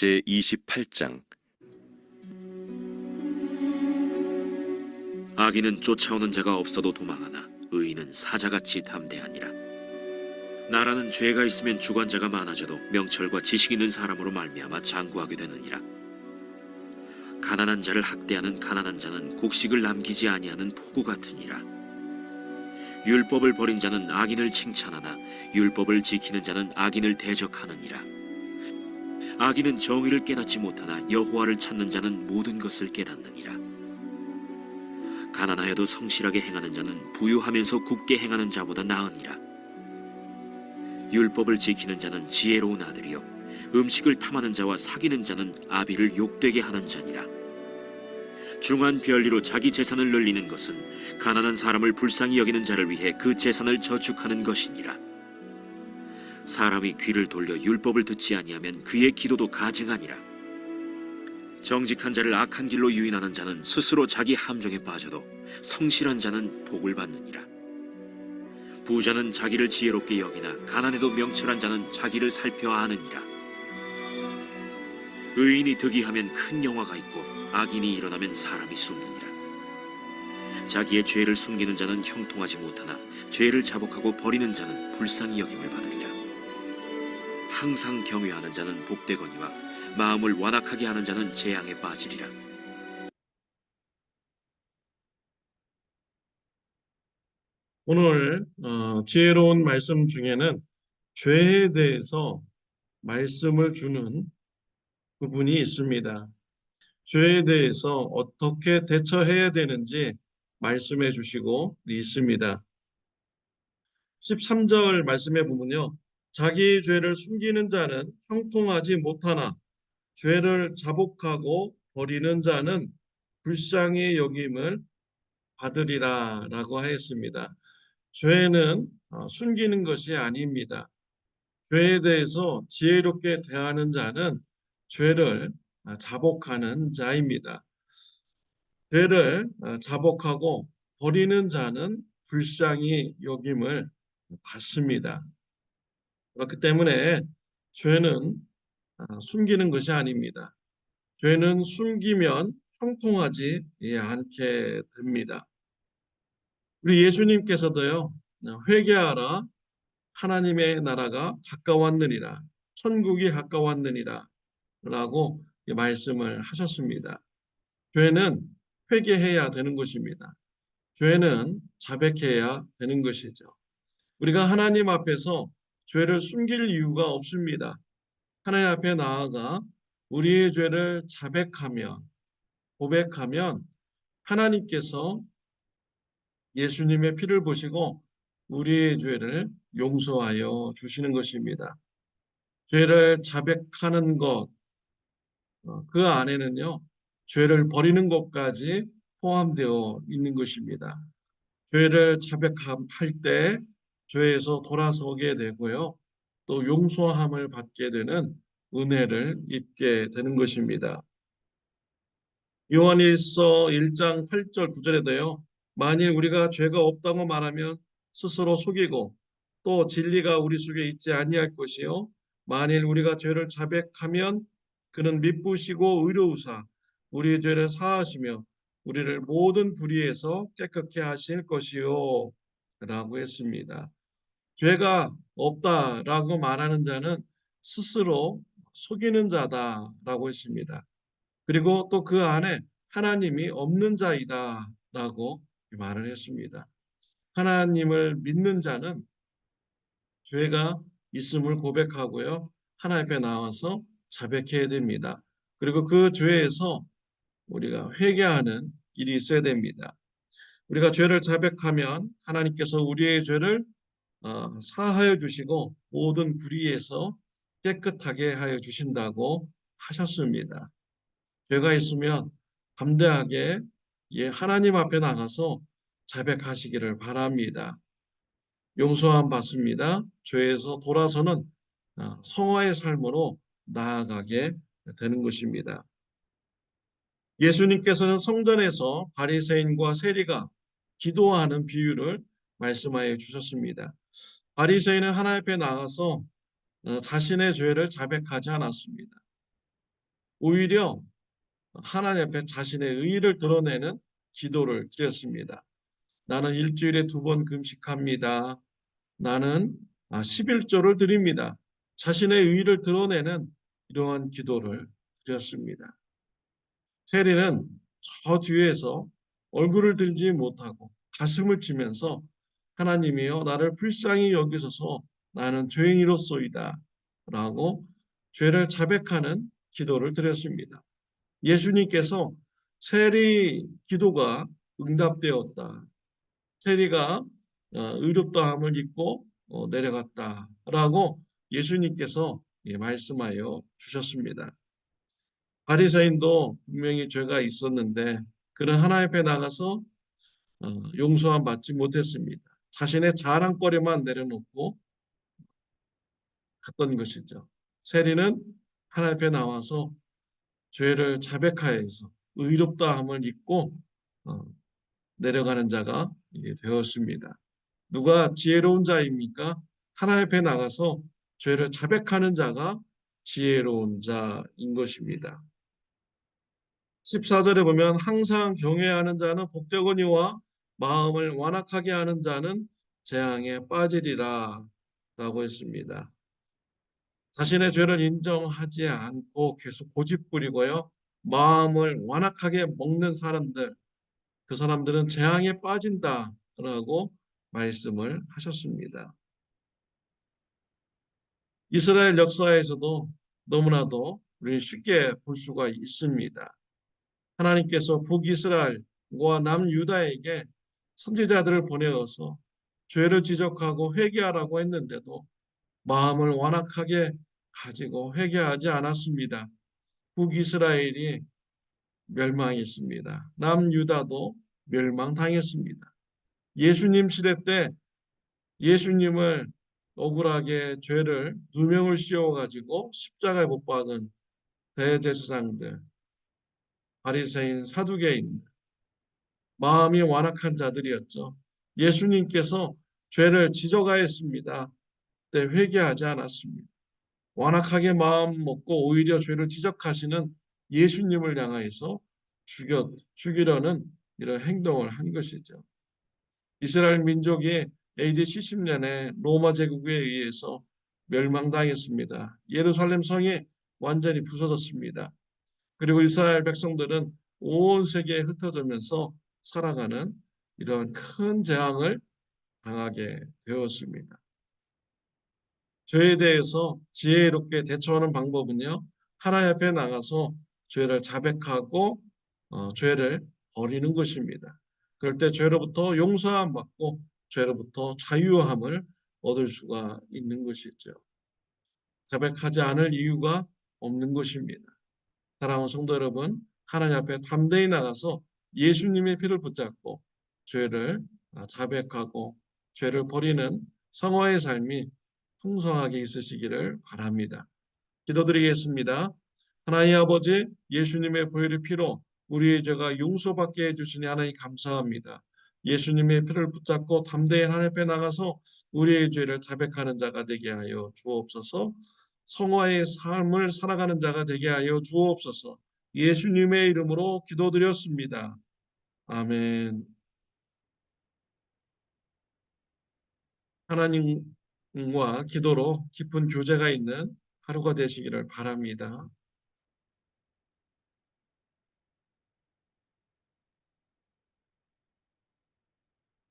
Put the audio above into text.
제28장. 악인은 쫓아오는 자가 없어도 도망하나 의인은 사자같이 담대하니라. 나라는 죄가 있으면 주관자가 많아져도 명철과 지식 있는 사람으로 말미암아 장구하게 되느니라. 가난한 자를 학대하는 가난한 자는 곡식을 남기지 아니하는 포구 같으니라. 율법을 버린 자는 악인을 칭찬하나 율법을 지키는 자는 악인을 대적하느니라. 악인은 정의를 깨닫지 못하나 여호와를 찾는 자는 모든 것을 깨닫느니라. 가난하여도 성실하게 행하는 자는 부유하면서 굽게 행하는 자보다 나으니라. 율법을 지키는 자는 지혜로운 아들이요 음식을 탐하는 자와 사귀는 자는 아비를 욕되게 하는 자니라. 중한 별리로 자기 재산을 늘리는 것은 가난한 사람을 불쌍히 여기는 자를 위해 그 재산을 저축하는 것이니라. 사람이 귀를 돌려 율법을 듣지 아니하면 그의 기도도 가증하니라. 정직한 자를 악한 길로 유인하는 자는 스스로 자기 함정에 빠져도 성실한 자는 복을 받느니라. 부자는 자기를 지혜롭게 여기나 가난해도 명철한 자는 자기를 살펴 아느니라. 의인이 득이하면 큰 영화가 있고 악인이 일어나면 사람이 숨느니라. 자기의 죄를 숨기는 자는 형통하지 못하나 죄를 자복하고 버리는 자는 불쌍히 여김을 받으리라. 항상 경외하는 자는 복되거니와 마음을 완악하게 하는 자는 재앙에 빠지리라. 오늘 지혜로운 말씀 중에는 죄에 대해서 말씀을 주는 부분이 있습니다. 죄에 대해서 어떻게 대처해야 되는지 말씀해 주시고 있습니다. 13절 말씀해 보면요. 자기의 죄를 숨기는 자는 형통하지 못하나 죄를 자복하고 버리는 자는 불쌍히 여김을 받으리라 라고 하였습니다. 죄는 숨기는 것이 아닙니다. 죄에 대해서 지혜롭게 대하는 자는 죄를 자복하는 자입니다. 죄를 자복하고 버리는 자는 불쌍히 여김을 받습니다. 그렇기 때문에 죄는 숨기는 것이 아닙니다. 죄는 숨기면 형통하지 않게 됩니다. 우리 예수님께서도요, 회개하라, 하나님의 나라가 가까웠느니라, 천국이 가까웠느니라 라고 말씀을 하셨습니다. 죄는 회개해야 되는 것입니다. 죄는 자백해야 되는 것이죠. 우리가 하나님 앞에서 죄를 숨길 이유가 없습니다. 하나님 앞에 나아가 우리의 죄를 자백하면, 고백하면 하나님께서 예수님의 피를 보시고 우리의 죄를 용서하여 주시는 것입니다. 죄를 자백하는 것, 그 안에는요, 죄를 버리는 것까지 포함되어 있는 것입니다. 죄를 자백할 때 죄에서 돌아서게 되고요, 또 용서함을 받게 되는 은혜를 입게 되는 것입니다. 요한일서 1장 8절 9절에도요. 만일 우리가 죄가 없다고 말하면 스스로 속이고 또 진리가 우리 속에 있지 아니할 것이요. 만일 우리가 죄를 자백하면 그는 미쁘시고 의로우사 우리의 죄를 사하시며 우리를 모든 불의에서 깨끗게 하실 것이요. 라고 했습니다. 죄가 없다라고 말하는 자는 스스로 속이는 자다라고 했습니다. 그리고 또 그 안에 하나님이 없는 자이다라고 말을 했습니다. 하나님을 믿는 자는 죄가 있음을 고백하고요. 하나님 앞에 나와서 자백해야 됩니다. 그리고 그 죄에서 우리가 회개하는 일이 있어야 됩니다. 우리가 죄를 자백하면 하나님께서 우리의 죄를 사하여 주시고 모든 불의에서 깨끗하게 하여 주신다고 하셨습니다. 죄가 있으면 담대하게 하나님 앞에 나가서 자백하시기를 바랍니다. 용서함 받습니다. 죄에서 돌아서는 성화의 삶으로 나아가게 되는 것입니다. 예수님께서는 성전에서 바리새인과 세리가 기도하는 비유를 말씀하여 주셨습니다. 바리새인은 하나님 앞에 나가서 자신의 죄를 자백하지 않았습니다. 오히려 하나님 앞에 자신의 의의를 드러내는 기도를 드렸습니다. 나는 일주일에 2번 금식합니다. 나는 11조를 드립니다. 자신의 의의를 드러내는 이러한 기도를 드렸습니다. 세리는 저 뒤에서 얼굴을 들지 못하고 가슴을 치면서 하나님이여 나를 불쌍히 여기소서 나는 죄인이로소이다 라고 죄를 자백하는 기도를 드렸습니다. 예수님께서 세리 기도가 응답되었다. 세리가 의롭다함을 입고 내려갔다라고 예수님께서 말씀하여 주셨습니다. 바리새인도 분명히 죄가 있었는데 그는 하나님 앞에 나가서 용서함 받지 못했습니다. 자신의 자랑거리만 내려놓고 갔던 것이죠. 세리는 하나님 앞에 나와서 죄를 자백하여서 의롭다함을 입고 어, 내려가는 자가 되었습니다. 누가 지혜로운 자입니까? 하나님 앞에 나가서 죄를 자백하는 자가 지혜로운 자인 것입니다. 14절에 보면 항상 경외하는 자는 복되거니와 마음을 완악하게 하는 자는 재앙에 빠지리라 라고 했습니다. 자신의 죄를 인정하지 않고 계속 고집부리고요. 마음을 완악하게 먹는 사람들, 그 사람들은 재앙에 빠진다라고 말씀을 하셨습니다. 이스라엘 역사에서도 너무나도 우리는 쉽게 볼 수가 있습니다. 하나님께서 북이스라엘과 남유다에게 선지자들을 보내어서 죄를 지적하고 회개하라고 했는데도 마음을 완악하게 가지고 회개하지 않았습니다. 북이스라엘이 멸망했습니다. 남유다도 멸망당했습니다. 예수님 시대 때 예수님을 억울하게 죄를 2명을 씌워가지고 십자가에 못 박은 대제사장들, 바리새인, 사두개인, 마음이 완악한 자들이었죠. 예수님께서 죄를 지적하였습니다. 그때 회개하지 않았습니다. 완악하게 마음 먹고 오히려 죄를 지적하시는 예수님을 향하여서 죽이려는 이런 행동을 한 것이죠. 이스라엘 민족이 AD 70년에 로마 제국에 의해서 멸망당했습니다. 예루살렘 성이 완전히 부서졌습니다. 그리고 이스라엘 백성들은 온 세계에 흩어지면서 살아가는 이런 큰 재앙을 당하게 되었습니다. 죄에 대해서 지혜롭게 대처하는 방법은요. 하나님 앞에 나가서 죄를 자백하고 죄를 버리는 것입니다. 그럴 때 죄로부터 용서함 받고 죄로부터 자유함을 얻을 수가 있는 것이죠. 자백하지 않을 이유가 없는 것입니다. 사랑하는 성도 여러분, 하나님 앞에 담대히 나가서 예수님의 피를 붙잡고 죄를 자백하고 죄를 버리는 성화의 삶이 풍성하게 있으시기를 바랍니다. 기도드리겠습니다. 하나님 아버지, 예수님의 보혈의 피로 우리의 죄가 용서받게 해주시니 하나님 감사합니다. 예수님의 피를 붙잡고 담대히 하나님 앞에 나가서 우리의 죄를 자백하는 자가 되게 하여 주옵소서. 성화의 삶을 살아가는 자가 되게 하여 주옵소서. 예수님의 이름으로 기도드렸습니다. 아멘. 하나님과 기도로 깊은 교제가 있는 하루가 되시기를 바랍니다.